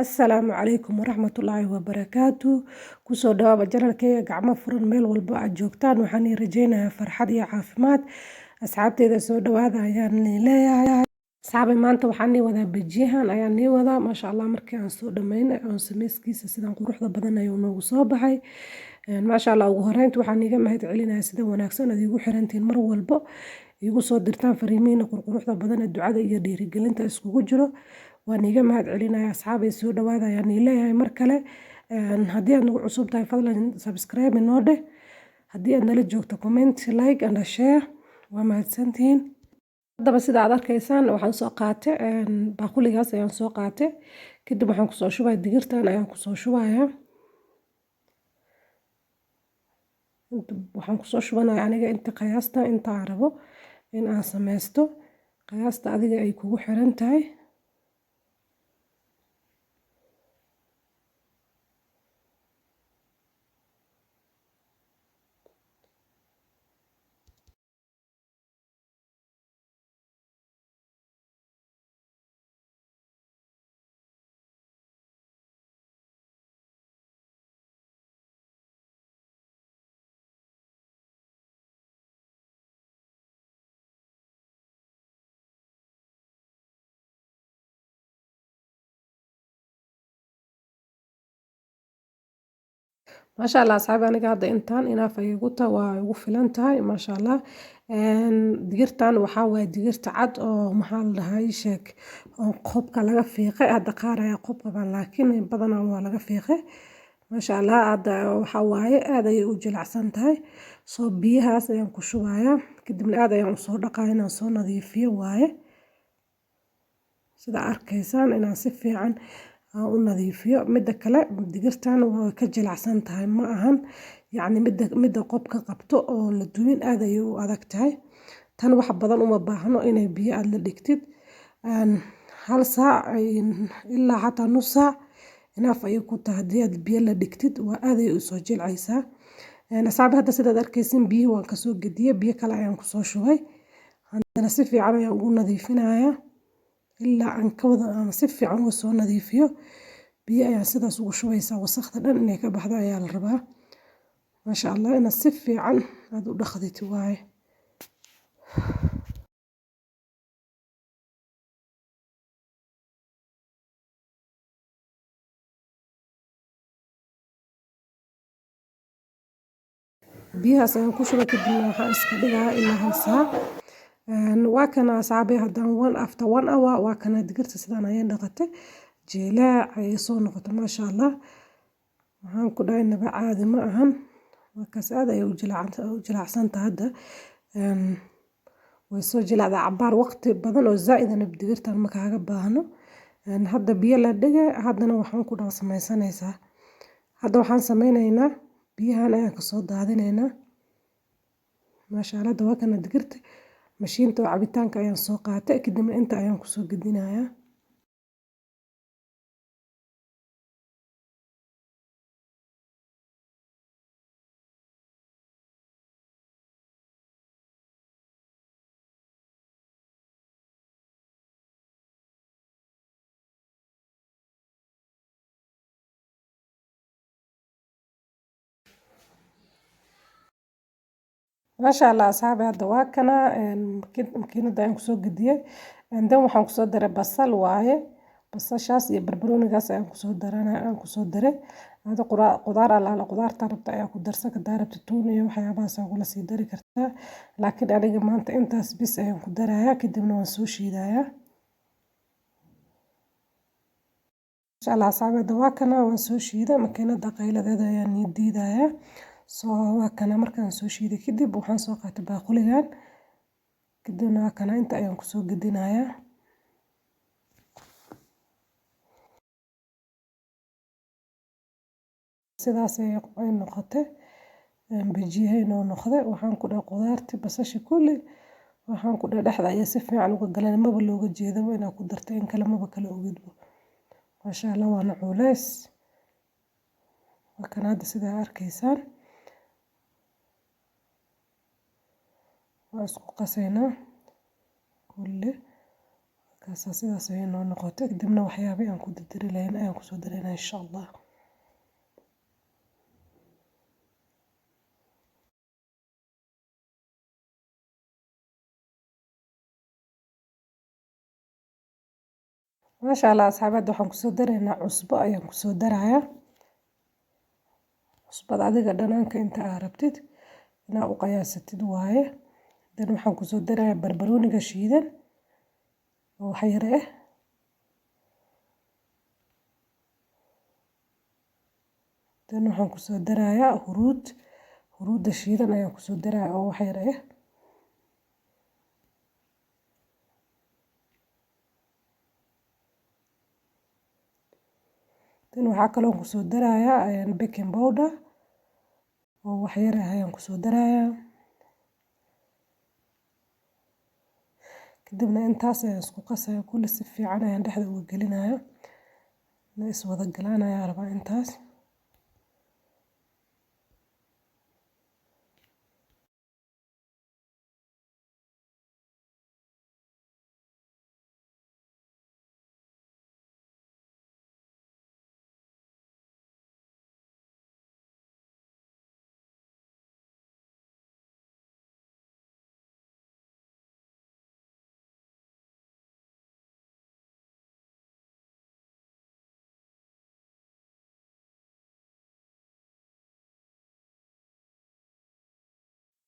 Asalaamu calaykum waraxmatullaahi wabarakaatu. Kusoo dhawaada janalkayga gacmo furan meel walba aad joogtaan. Waxaan rajeynayaa farxad iyo caafimaad. Asxaabteyda soo dhawaada ayaan leeyahay. Asxaabi maanta waxaan wadaa bajiyahan ayaan wadaa. Maasha Allah markii aan soo dhameynay oo sameyskiisa sidan quruxda badan ayuu noogu soo baxay. Maasha Allah ugu horeyntii waxaan iga mahad celinayaa sida wanaagsan aad igu xirantiin mar walba. Igu soo dirtaan fariimihiina quruxda badan ee ducada iyo dhiirigelinta iskugu jiro. waan iga mahad celinayaa asxaabay soo dhawaada ayaan leeyahay mar kale. Haddii aad nagu cusub tahay fadlan subscribe inoo dheh. Haddii aad nala joogto comment, like and share. Waa mahadsantihiin. Haddaba sida aad arkaysaan waxaan soo qaatay baaquligaas ayaan soo qaatay. Kadib waxaan kusoo shubay digirtan ayaan kusoo shubayaa. Waxaan kusoo shubanayaa aniga inta qiyaasta inta aan rabo in aan sameysto. Qiyaasta adiga ay kugu xiran tahay. maasha Allah asxaabi aniga hadda intaan inaaf ay igu tahay waa igu filan tahay maasha Allah. digirtan waxaa waaye digirta cad oo maxaa la dhahaa sheeg oo qobka laga fiiqay hadda qaar ayaa qob qaban laakiin badanaa waa laga fiiqay. maasha Allah hadda waxaa waaye aad ayay u jilicsan tahay. soo biyahaas ayaan ku shubayaa kadibna aad ayaan u soo dhaqaa inaan soo nadiifiyo waaye. sida arkaysaan inaan si fiican u nadiifiyo midda kale digirtan waa ka jilicsan tahay ma ahan yacni midda qobka qabto oo la duwin aad ayay u adag tahay. tan wax badan uma baahno inay biyo aad la dhigtid. hal saac ilaa xataa nus saac inaaf ayay ku tahay haddii aad biyo la dhigtid waa aad ayay u soo jilcaysaa. asxaabi hadda sidaad arkaysin biyo waan kasoo gediyay biyo kale ayaan kusoo shubay. haddana si fiican ayaan ugu nadiifinayaa. ilaa aan ka wada aan si fiican uga soo nadiifiyo biyo ayaan sidaas ugu shubaysaa wasakhda dhan inay ka baxdo ayaa la rabaa. maasha Allah inaad si fiican aad u dhaqdid waaye. biyahaas ayaan ku shubay kadibna waxaan iska dhigaa ilaa hal saac. waa kana asxaabi haddaan after 1 hour waa kana digirta sidaan ayaan dhaqatay. jilaac ayay soo noqotay maasha Allah. waxaan ku dhahay naba caadi ma ahan. markaas aad ayay u jilacsan tahay hadda. way soo jilacdaa cabaar waqti badan oo zaa'idana digirtan ma kaaga baahno. hadda biyo la dhigay haddana waxaan ku dhaw samaysanaysaa. hadda waxaan sameynaynaa biyahan ayaan ka soo daadinaynaa. maasha Allah hadda waa kana digirta mashiinta oo cabitaanka ayaan soo qaatay kadibna inta ayaan kusoo gedinayaa. maasha Allah asxaabi hadda waa kana makiinada ayaan kusoo gediyay. dan waxaan kusoo daray basal waaye. basashaas iyo barbaroonigaas ayaan kusoo daray. hada qudaar alaala qudaarta rabta ayaa ku darsan kartaa rabta tuun iyo waxyaabahaas ayaa kula sii dari kartaa. laakiin aniga maanta intaas bis ayaan ku darayaa kadibna waan soo shiidayaa. maasha Allah asxaabi hadda waa kana waan soo shiiday makiinada qayladeeda ayaan diidayaa. waa kana markaan soo shiiday kadib waxaan soo qaatay baaquligan kadibna waa kana inta ayaan kusoo gedinayaa. sidaas ay noqotay. bajiyahayn oo noqday waxaan ku dhahay qudaartii basasha kulli waxaan ku dhahay dhexda ayaa si fiican uga galan maba looga jeedaba inaad ku dartay in kale maba kala ogidbo. maasha Allah waana culays. waa kana hadda sidaa arkaysaan. waa isku qasaynaa kulli markaas sidaas ay noo noqoto kadibna waxyaabaha aan ku dardari lahayn ayaan ku soo daraynaa insha Allah. maasha Allah asxaabada waxaan ku soo daraynaa cusbo ayaan ku soo darayaa. cusbada adiga dhanaanka inta aad rabtid inaad u qiyaasatid waaye. dan waxaan ku soo darayaa barbarooniga shiidan oo wax yar ah. dan waxaan ku soo darayaa huruudda shiidan ayaan ku soo darayaa oo wax yar ah. dan waxaa kaloo ku soo darayaa baking powder oo wax yar ah ayaan ku soo darayaa. kadibna intaas ayaan isku qasayaa kulli si fiican ayaan dhexda uga gelinayaa inay iswada galaan ayaan rabaa intaas.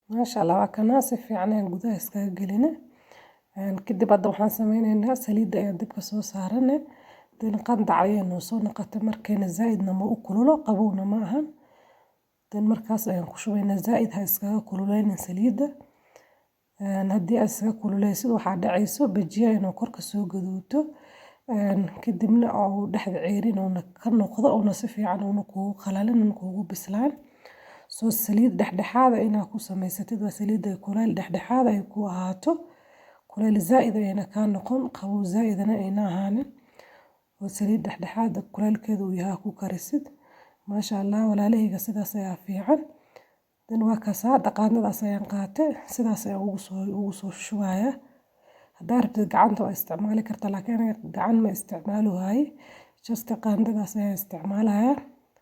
maasha Allah waa kana si fiican ayaan gudaha iskaga gelinay. kadib hadda waxaan sameynaynaa saliidda ayaan dabka soo saaranay. dan qandac ayay noo soo noqotay markayna zaa'idna ma u kululo qabowna ma ahan. dan markaas ayaan ku shubaynaa zaa'id ha iskaga kululeynin saliidda. haddii aad iskaga kululeysid waxaa dhacayso bajiyaha inuu korka soo gaduuto. kadibna oo dhexda ceerin uuna ka noqdo uuna si fiican uuna kugu qalalin uuna kugu bislaan. soo saliid dhexdhexaad ah inaad ku samaysatid waa saliidda kuleyl dhexdhexaad ay ku ahaato. kuleyl zaa'id ayna ka noqon qabow zaa'idna ayna ahaanin. oo saliid dhexdhexaad ah kuleylkeedu uu yahay ku karisid. maasha Allah walaalahayga sidaas ayaa fiican. dan waa kasaa qaandadaas ayaan qaatay sidaas ayaan ugu soo shubayaa. haddaad rabtid gacanta waa isticmaali kartaa laakiin aniga gacan ma isticmaalo waaye. just qaandadaas ayaan isticmaalayaa.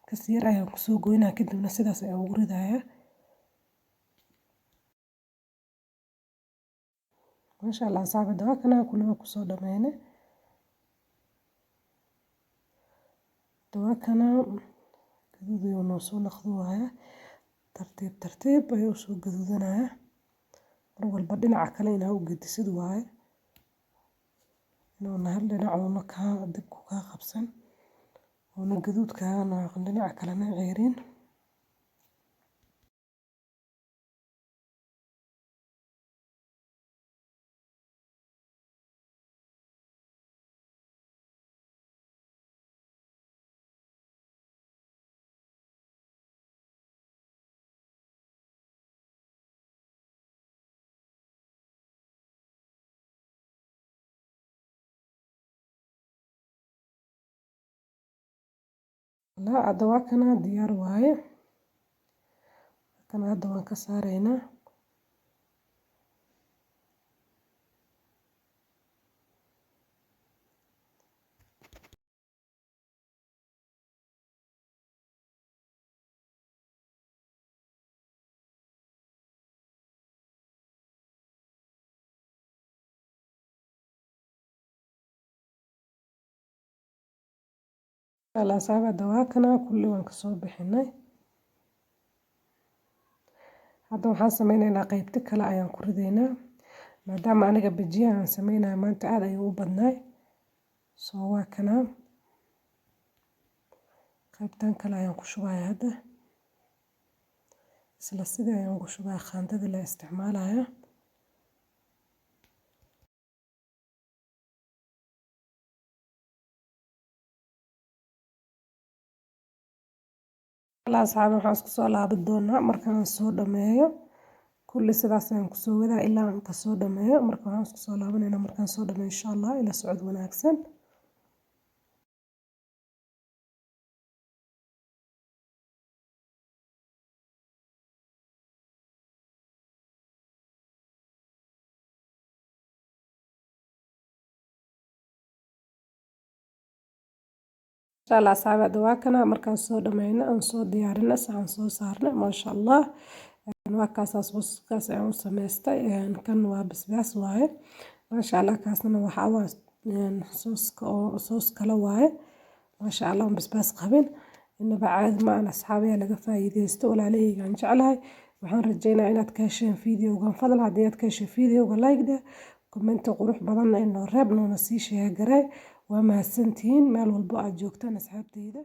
kas yar ayaan ku soo goynaa kadibna sidaas ayaan ugu ridayaa. maasha Allah asxaabada waa kana kulli waa ku soo dhameynay. waa kana gaduud ayuu noo soo noqdo waaye. tartiib tartiib ayuu soo gaduudanayaa. mar walba dhinaca kale inaa u gedisid waaye. inuuna hal dhinac uuna dibku kaa qabsan. uuna gaduud kaaga noqon dhinaca kalena ceerin. لا hadda waa kana diyaar waaye. kana hadda waan ka saaraynaa. ala asxaabada waa kana kulli waan ka soo bixinay. hadda waxaan sameynaynaa qaybta kale ayaan ku ridaynaa. maadaama aniga bajiyaha aan sameynayo maanta aad ayuu u badnaay. soo waa kana qaybtan kale ayaan ku shubayaa hadda. isla sida ayaan ugu shubayaa qaandada la isticmaalayo. ala asxaabada waxaan isku soo laaban doonaa markaan soo dhameeyo. kulli sidaas ayaan ku soo wadaa ilaa aan ka soo dhameeyo. marka waxaan isku soo laabanaynaa markaan soo dhameeyo insha Allah ila socod wanaagsan. insha Allah asxaabada waa kana markaan soo dhamayno aan soo diyaarino saxan soo saarno maasha Allah waa kaasaas buskaas aan u samaystay kan waa basbaas waaye maasha Allah kaasna waxaa waa soos kala waaye maasha Allah basbaas qabin inaba caadi ma aan asxaabiya laga faa'iideysto walaalahayga aan jeclahay waxaan rajeynayaa inaad ka hesheen fiidiyogan fadlan haddii aad ka heshay fiidiyoga like da commenti qurux badan inoo reeb noona sii sheegay waa mahadsantihiin meel walbo aad joogtaan asxaabtayda